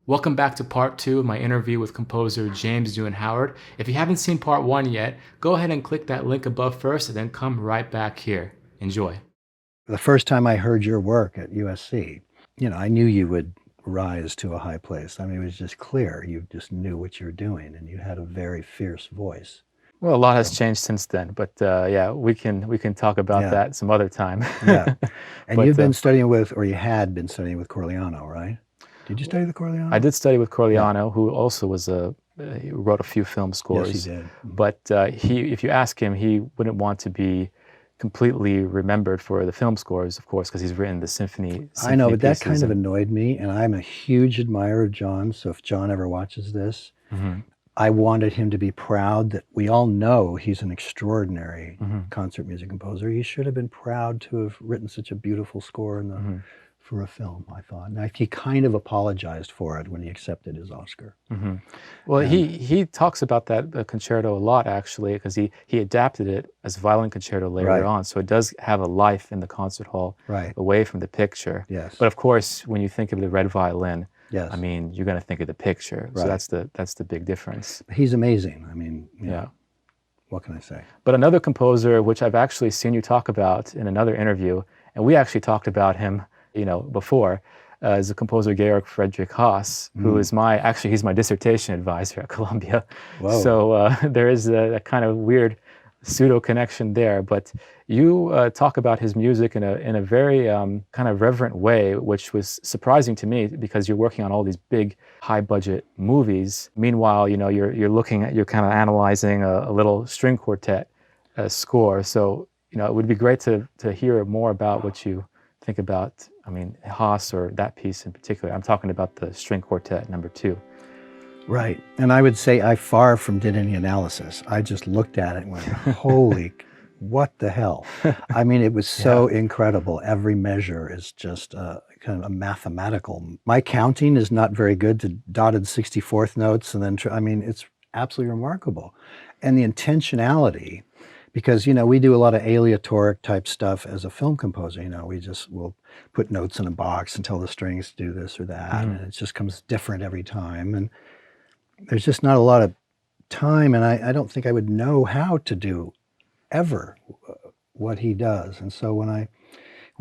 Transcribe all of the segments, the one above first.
Welcome back to part 2 of my interview with composer James Doohan Howard. If you haven't seen part 1 yet, go ahead and click that link above first and then come right back here. Enjoy. The first time I heard your work at USC, I knew you would rise to a high place. I mean, it was just clear. You just knew what you were doing, and you had a very fierce voice. Well, a lot has changed since then, but yeah, we can talk about that some other time. Yeah. And But, you've been studying with, or you had been studying with Corleano, right? Did you study with Corleano? I did study with Corleano, who also was he wrote a few film scores. Yes, he did. But if you ask him, he wouldn't want to be completely remembered for the film scores, of course, because he's written the symphony I know, but that pieces kind of annoyed me, and I'm a huge admirer of John, so if John ever watches this, I wanted him to be proud that we all know he's an extraordinary concert music composer. He should have been proud to have written such a beautiful score for a film, I thought. And he kind of apologized for it when he accepted his Oscar. Well, he talks about that concerto a lot, actually, because he adapted it as violin concerto later on. So it does have a life in the concert hall away from the picture. Yes. But of course, when you think of the red violin, yes. I mean, you're going to think of the picture. So that's the big difference. He's amazing. I mean, yeah. What can I say? But another composer, which I've actually seen you talk about in another interview, and we actually talked about him before, is the composer Georg Friedrich Haas, who is he's my dissertation advisor at Columbia. Whoa. So there is a kind of weird pseudo connection there. But you talk about his music in a very kind of reverent way, which was surprising to me because you're working on all these big, high budget movies. Meanwhile, you're kind of analyzing a little string quartet score. So it would be great to hear more about what you think about, Haas or that piece in particular. I'm talking about the string quartet number 2. Right. And I would say I far from did any analysis. I just looked at it and went, holy, what the hell? I mean, it was so incredible. Every measure is just kind of a mathematical. My counting is not very good to dotted 64th notes. And then, it's absolutely remarkable. And the intentionality, because, we do a lot of aleatoric type stuff as a film composer. We'll put notes in a box and tell the strings to do this or that. And it just comes different every time. And there's just not a lot of time. And I don't think I would know how to do ever what he does. And so when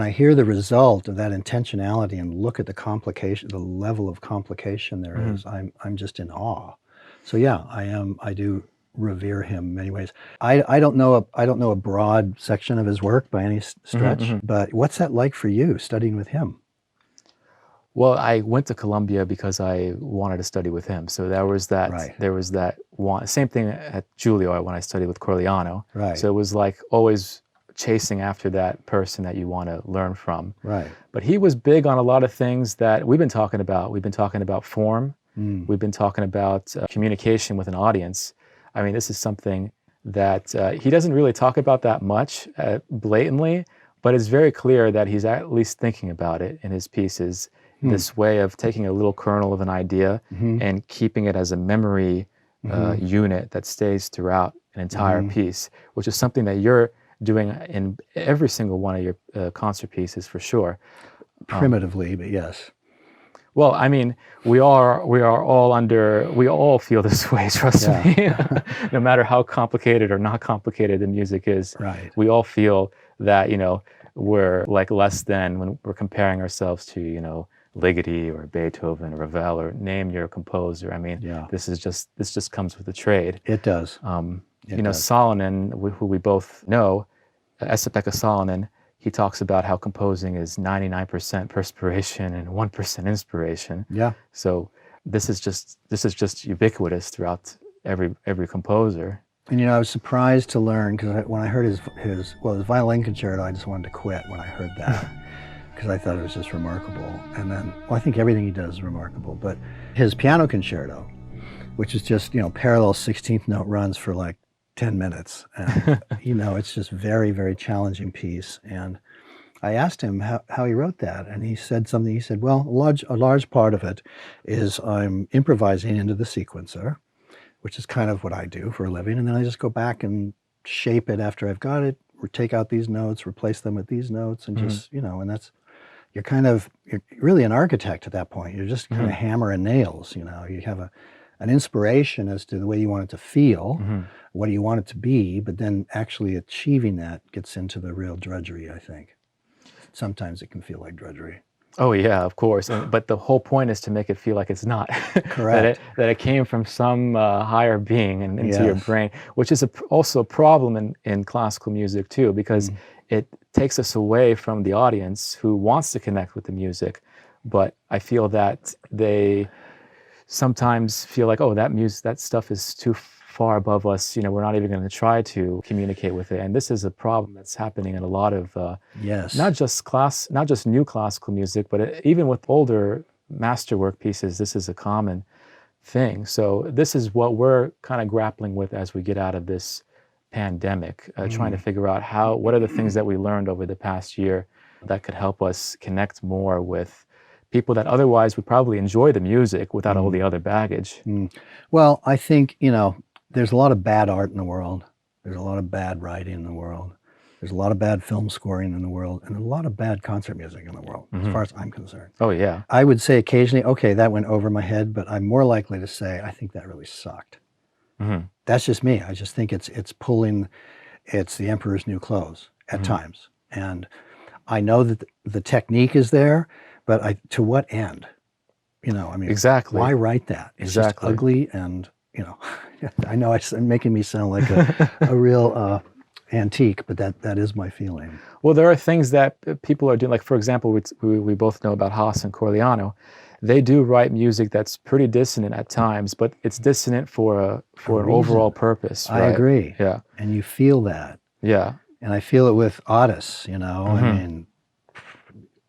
I hear the result of that intentionality and look at the complication, the level of complication there is, I'm just in awe. So yeah, I do revere him in many ways. I don't know a broad section of his work by any stretch, but what's that like for you studying with him? Well, I went to Columbia because I wanted to study with him. So there was that one. Same thing at Giulio when I studied with Corleano. Right. So it was like always chasing after that person that you want to learn from. Right. But he was big on a lot of things that we've been talking about. We've been talking about form. We've been talking about communication with an audience. This is something that he doesn't really talk about that much blatantly, but it's very clear that he's at least thinking about it in his pieces. This way of taking a little kernel of an idea and keeping it as a memory unit that stays throughout an entire piece, which is something that you're doing in every single one of your concert pieces for sure. Primitively, but yes. Well, we all feel this way, trust me. No matter how complicated or not complicated the music is, we all feel that, we're like less than when we're comparing ourselves to, Ligeti or Beethoven or Ravel or name your composer. This just comes with the trade. It does. Salonen, who we both know, Esa-Pekka Salonen, he talks about how composing is 99% perspiration and 1% inspiration. Yeah. So this is just ubiquitous throughout every composer. And I was surprised to learn, because when I heard his Violin Concerto, I just wanted to quit when I heard that. Because I thought it was just remarkable. And then, I think everything he does is remarkable. But his Piano Concerto, which is just, parallel 16th note runs for like 10 minutes. And, it's just very, very challenging piece. And I asked him how he wrote that. And he said something. He said, well, a large part of it is I'm improvising into the sequencer, which is kind of what I do for a living. And then I just go back and shape it after I've got it, or take out these notes, replace them with these notes, and just, and that's, you're really an architect at that point. You're just kind of hammer and nails, you know. You have an inspiration as to the way you want it to feel, what do you want it to be, but then actually achieving that gets into the real drudgery, I think. Sometimes it can feel like drudgery. Oh yeah, of course. But the whole point is to make it feel like it's not. Correct. that it came from some higher being and into your Yes. brain, which is also a problem in classical music too, because it takes us away from the audience who wants to connect with the music. But I feel that they sometimes feel like, oh, that stuff is too far above us. You know, we're not even going to try to communicate with it. And this is a problem that's happening in a lot of Yes. not just new classical music, but even with older masterwork pieces. This is a common thing. So this is what we're kind of grappling with as we get out of this pandemic, trying to figure out what are the things that we learned over the past year that could help us connect more with people that otherwise would probably enjoy the music without all the other baggage. Well, I think, you know, there's a lot of bad art in the world. There's a lot of bad writing in the world. There's a lot of bad film scoring in the world, and a lot of bad concert music in the world, as far as I'm concerned. Oh, yeah. I would say occasionally, okay, that went over my head, but I'm more likely to say, I think that really sucked. That's just me. I just think it's the emperor's new clothes at times. And I know that the technique is there, but to what end? You know, I mean, exactly. Why write that? It's just ugly, and, you know, I know I'm making me sound like a real antique, but that is my feeling. Well, there are things that people are doing, like, for example, we both know about Haas and Corigliano. They do write music that's pretty dissonant at times, but it's dissonant for an overall purpose, right? I agree. Yeah. And you feel that. Yeah. And I feel it with Otis, you know. I mean,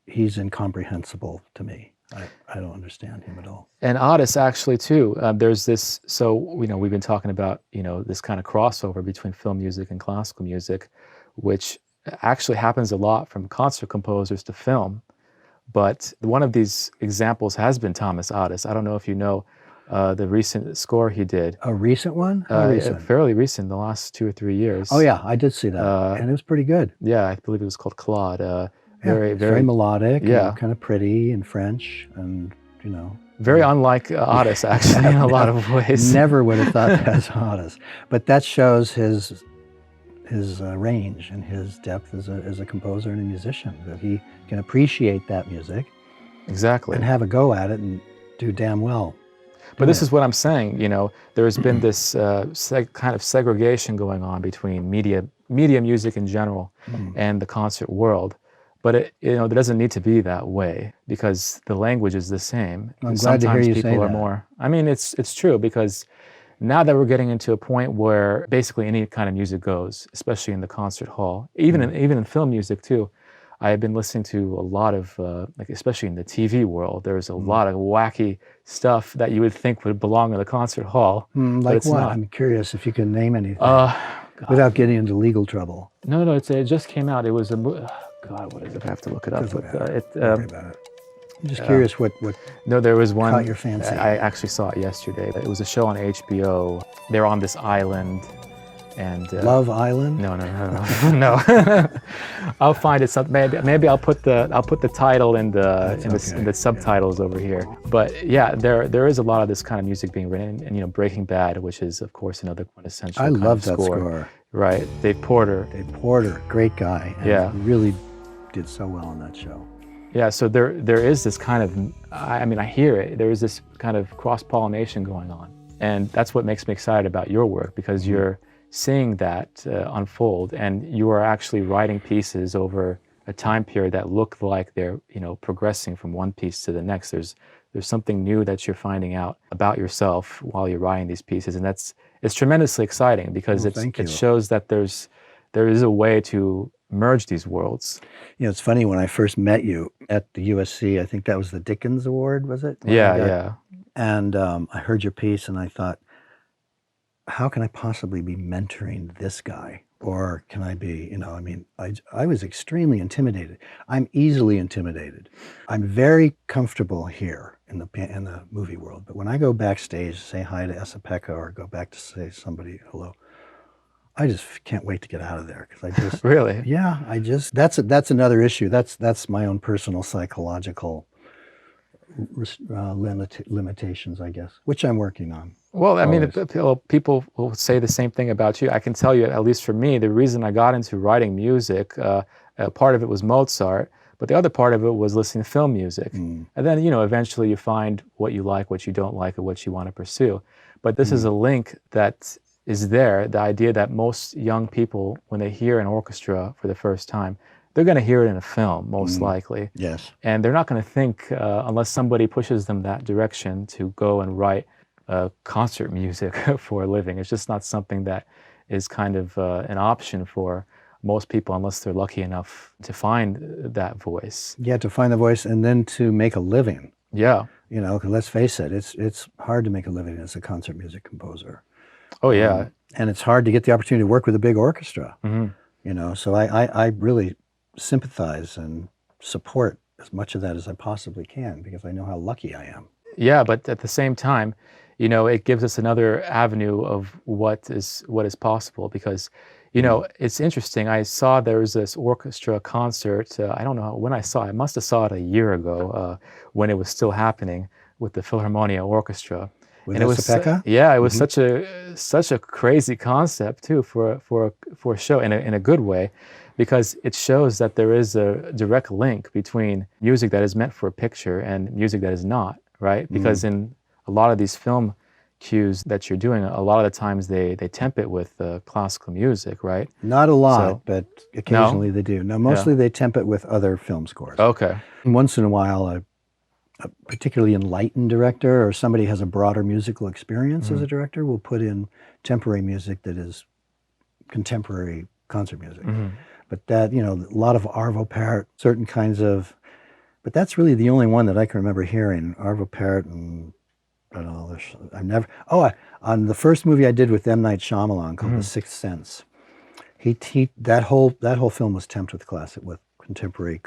he's incomprehensible to me. I don't understand him at all. And Otis, actually, too, there's this, so, you know, we've been talking about, you know, this kind of crossover between film music and classical music, which actually happens a lot from concert composers to film. But one of these examples has been Thomas Otis. I don't know if you know the recent score he did. A recent one? How recent? Fairly recent, the last 2 or 3 years. Oh, yeah, I did see that. And it was pretty good. Yeah, I believe it was called Claude. Very melodic, yeah, and kind of pretty in French, and, you know. Very unlike Otis, actually, in a lot of ways. Never would have thought that's Otis. But that shows his range and his depth as a composer and a musician, that he can appreciate that music. Exactly. And have a go at it and do damn well. But this is what I'm saying, you know, there's been this kind of segregation going on between media music in general and the concert world. But you know, there doesn't need to be that way, because the language is the same. I'm glad to hear you say that. More. I mean, it's true, because now that we're getting into a point where basically any kind of music goes, especially in the concert hall, even in film music too. I have been listening to a lot of, like, especially in the TV world, there's a lot of wacky stuff that you would think would belong in the concert hall. Like what? Not. I'm curious if you can name anything without getting into legal trouble. No, it just came out. It was a God, what is it? I have to look it up. Don't worry about it. I'm just curious what no, there was one caught your fancy. I actually saw it yesterday. It was a show on HBO. They're on this island, and Love Island. No. I'll find it. Maybe I'll put the title in the subtitles over here. But yeah, there is a lot of this kind of music being written, and, you know, Breaking Bad, which is of course another quintessential. I kind love of that score. Right, Dave Porter. Dave Porter, great guy. And yeah, really did so well on that show. Yeah, so there is this kind of, I mean, I hear it. There is this kind of cross-pollination going on, and that's what makes me excited about your work, because you're seeing that unfold, and you are actually writing pieces over a time period that look like they're, you know, progressing from one piece to the next. There's something new that you're finding out about yourself while you're writing these pieces, and it's tremendously exciting, because it shows that there is a way to merge these worlds. You know, it's funny, when I first met you at the USC, I think that was the Dickens Award, was it? Yeah. And I heard your piece, and I thought, how can I possibly be mentoring this guy? Or can I be, you know, I mean, I was extremely intimidated. I'm easily intimidated. I'm very comfortable here in the movie world, but when I go backstage to say hi to Esa Pekka, or go back to say somebody hello, I just can't wait to get out of there because I just, Really? yeah, that's another issue. That's my own personal psychological limitations, I guess, which I'm working on. Well, I mean, Always. people will say the same thing about you. I can tell you, at least for me, the reason I got into writing music, part of it was Mozart, but the other part of it was listening to film music. And then, eventually you find what you like, what you don't like, or what you want to pursue. But this is a link that is there, the idea that most young people, when they hear an orchestra for the first time, they're going to hear it in a film, most likely. Yes. And they're not going to think, unless somebody pushes them that direction, to go and write concert music for a living. It's just not something that is kind of an option for most people unless they're lucky enough to find that voice. Yeah, to find the voice and then to make a living. Yeah. 'Cause let's face it, it's hard to make a living as a concert music composer. Oh, yeah. And it's hard to get the opportunity to work with a big orchestra. So I really sympathize and support as much of that as I possibly can because I know how lucky I am. Yeah, but at the same time, it gives us another avenue of what is possible because, it's interesting. I saw there was this orchestra concert. I don't know when I saw it. I must have saw it a year ago when it was still happening with the Philharmonia Orchestra. And it was Pekka? Yeah, it was such a crazy concept too for a show in a good way, because it shows that there is a direct link between music that is meant for a picture and music that is not, right? Because in a lot of these film cues that you're doing, a lot of the times they temp it with classical music, right? Not a lot, but occasionally they do. No, mostly they temp it with other film scores. Okay. And once in a while, a particularly enlightened director or somebody has a broader musical experience as a director will put in temporary music that is contemporary concert music. But that, a lot of Arvo Pärt, certain kinds of, but that's really the only one that I can remember hearing. Arvo Pärt and I don't know. On the first movie I did with M. Night Shyamalan called The Sixth Sense, that whole film was temped with contemporary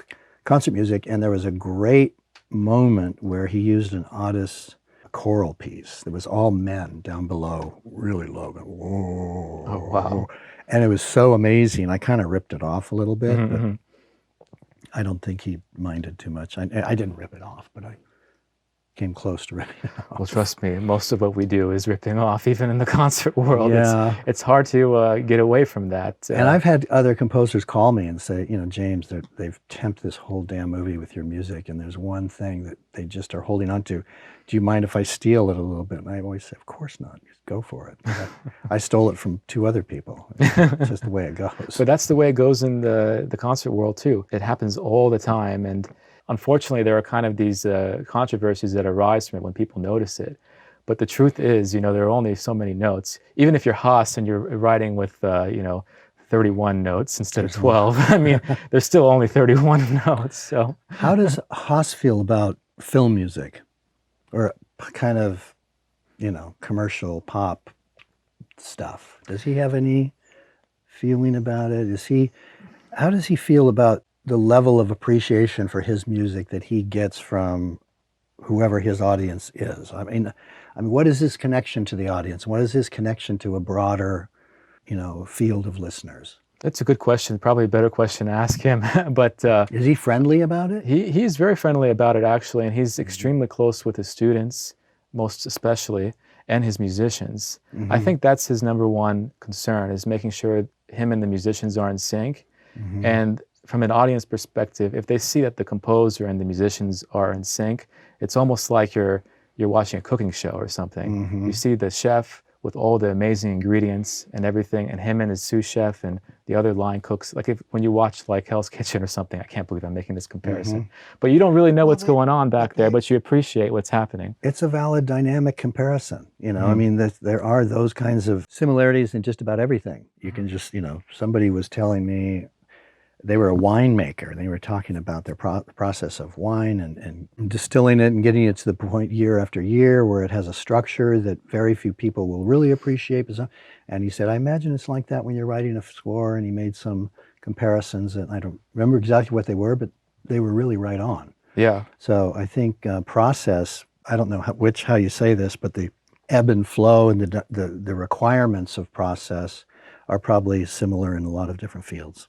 concert music, and there was a great moment where he used an Otis choral piece that was all men down below, really low. Whoa. Oh, wow. And it was so amazing. I kind of ripped it off a little bit, but I don't think he minded too much. I didn't rip it off, but I came close to ripping it off. Well, trust me, most of what we do is ripping off, even in the concert world. Yeah. It's hard to get away from that. And I've had other composers call me and say, James, they've temped this whole damn movie with your music, and there's one thing that they just are holding on to. Do you mind if I steal it a little bit? And I always say, of course not. Just go for it. I stole it from 2 other people. It's just the way it goes. But that's the way it goes in the concert world, too. It happens all the time. And unfortunately, there are kind of these controversies that arise from it when people notice it. But the truth is, there are only so many notes. Even if you're Haas and you're writing with, 31 notes instead of 12, I mean, there's still only 31 notes. So, how does Haas feel about film music, or kind of, commercial pop stuff? Does he have any feeling about it? How does he feel about the level of appreciation for his music that he gets from whoever his audience is? I mean, what is his connection to the audience? What is his connection to a broader, field of listeners? That's a good question. Probably a better question to ask him. But is he friendly about it? He's very friendly about it, actually, and he's extremely close with his students, most especially, and his musicians. I think that's his number one concern, is making sure him and the musicians are in sync. And from an audience perspective, if they see that the composer and the musicians are in sync, it's almost like you're watching a cooking show or something. You see the chef with all the amazing ingredients and everything, and him and his sous chef and the other line cooks. Like when you watch like Hell's Kitchen or something, I can't believe I'm making this comparison, but you don't really know what's going on back there, but you appreciate what's happening. It's a valid dynamic comparison. I mean, there are those kinds of similarities in just about everything. You can just, somebody was telling me, they were a winemaker, and they were talking about their process of wine and distilling it and getting it to the point year after year where it has a structure that very few people will really appreciate. And he said, I imagine it's like that when you're writing a score, and he made some comparisons, and I don't remember exactly what they were, but they were really right on. Yeah. So I think process, I don't know how you say this, but the ebb and flow and the requirements of process are probably similar in a lot of different fields.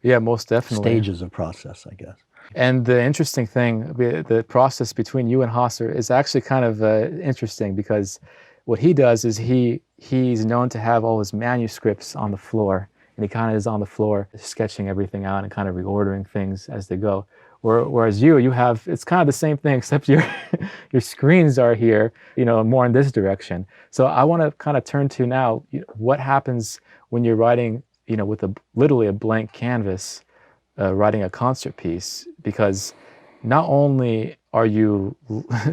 Yeah, most definitely. Stages of process, I guess. And the interesting thing, the process between you and Hosser is actually kind of interesting, because what he does is he's known to have all his manuscripts on the floor, and he kind of is on the floor sketching everything out and kind of reordering things as they go. Whereas you have, it's kind of the same thing, except your your screens are here, more in this direction. So I want to kind of turn to now, what happens when you're writing, with literally a blank canvas, writing a concert piece, because not only are you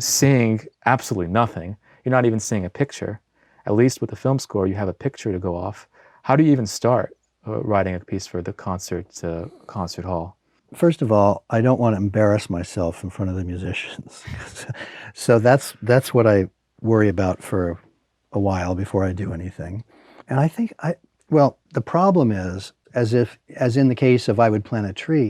seeing absolutely nothing, you're not even seeing a picture. At least with the film score, you have a picture to go off. How do you even start writing a piece for the concert hall? First of all, I don't want to embarrass myself in front of the musicians. So that's what I worry about for a while before I do anything. And I think well, the problem is, as in the case of I would plant a tree,